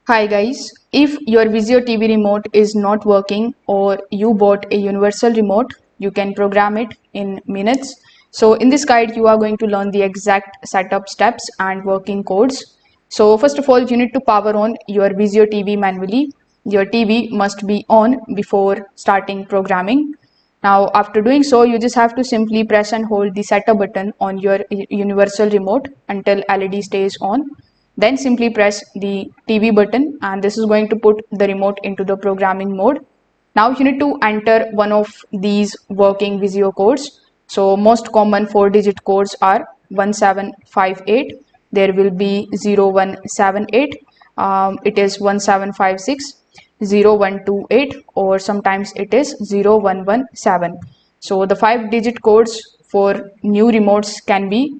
Hi guys, if your Vizio TV remote is not working or you bought a universal remote, you can program it in minutes. So in this guide, you are going to learn the exact setup steps and working codes. So first of all, you need to power on your Vizio TV manually. Your TV must be on before starting programming. Now after doing so, you just have to simply press and hold the setup button on your universal remote until LED stays on. Then simply press the TV button and this is going to put the remote into the programming mode. Now you need to enter one of these working Vizio codes. So most common 4-digit codes are 1758. There will be 0178. It is 1756, 0128, or sometimes it is 0117. So the 5-digit codes for new remotes can be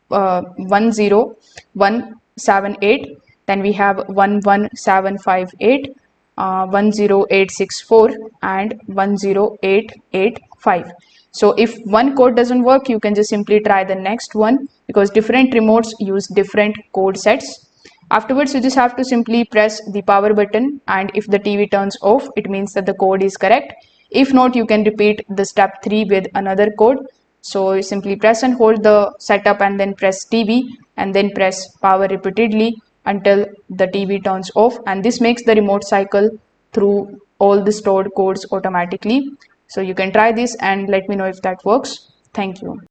10178, then we have 11758, 10864, and 10885. So if one code doesn't work, you can just simply try the next one, because different remotes use different code sets. Afterwards, you just have to simply press the power button, and if the TV turns off, it means that the code is correct. If not, you can repeat the step 3 with another code. So you simply press and hold the setup and then press TV and then press power repeatedly until the TV turns off, and this makes the remote cycle through all the stored codes automatically. So you can try this and let me know if that works. Thank you.